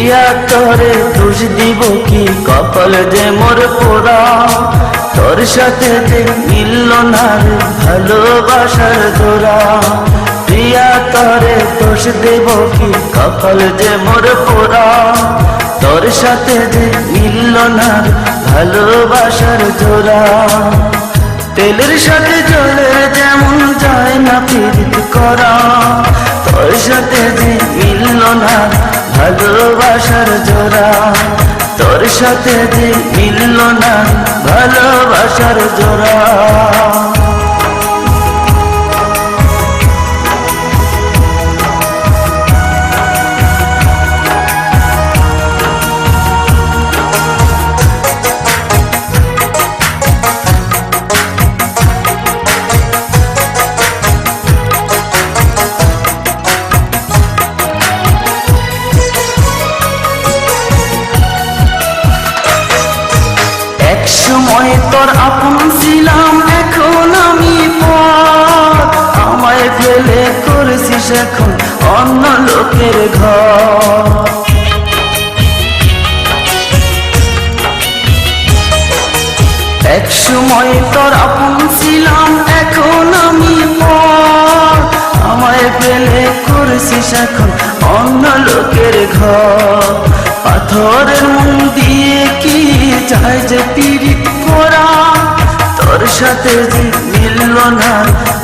প্রিয়া তোরে দোষ দিব কি, কপাল যে মোর পোড়া। তোর সাথে যে মিলল না রে ভালোবাসার জোড়া। প্রিয়া তোরে দোষ দেব কি, কপাল যে মোর পোড়া। তোর সাথে যে মিলল না রে ভালোবাসার জোড়া। তেলের সাথে জলের যেমন যায় না পীড়িত করা। তোর সাথে যে মিলল না ভালোবাসার জোড়া। তোর সাথে যে মিলল না ভালোবাসার জোড়া। একসময় তোর আপন ছিলাম, এখন আমি পর। আমায় ফেলে করেছিস এখন অন্য লোকের ঘর। একসময় তোর আপন ছিলাম, এখন আমি পর। আমায় ফেলে করেছিস এখন অন্য লোকের ঘর। পাথরের মন দিয়ে কি চায় যে পীড়িত করা। তোর সাথে যে মিলল না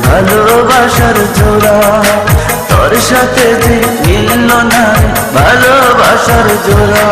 ভালোবাসার জোড়া। তোর সাথে যে মিলল না ভালোবাসার জোড়া।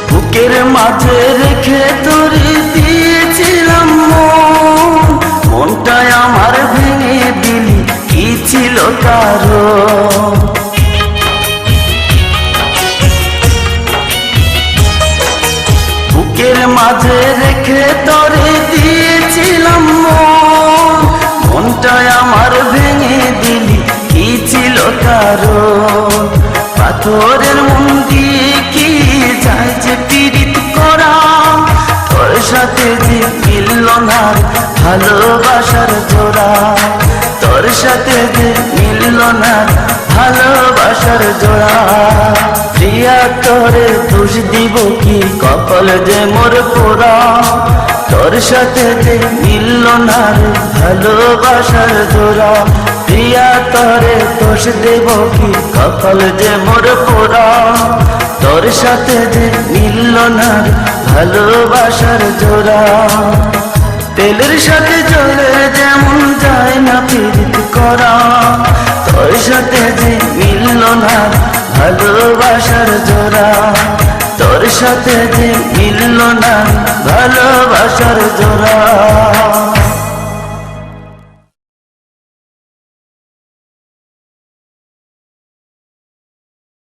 বুকের মাঝে রেখে তোরে দিয়েছিলাম মন। মনটাই আমার ভেঙে দিলি, কি ছিল কারণ? বুকের মাঝে রেখে তোরে দিয়েছিলাম মন। মনটাই আমার ভেঙে দিলি, কি ছিল কারণ? পাথরের মন দিয়ে কি যায় যে পীড়িত করা। তোর সাথে যে মিলল না ভালোবাসার জোড়া। তোর সাথে যে মিলল না ভালোবাসার জোড়া। প্রিয়া তোরে দোষ দিব কি, কপাল যে মোর পোড়া। তোর সাথে যে মিলল না ভালোবাসার জোড়া। প্রিয়া তোরে দোষ দেব কি, কপাল যে মোর পোড়া। তোর সাথে যে মিলল না ভালোবাসার জোড়া। তেলের সাথে জলের যেমন যায় না পীড়িত করা। তোর সাথে যে মিলল না ভালোবাসার জোড়া। তোর সাথে যে মিলল না ভালোবাসার জোড়া।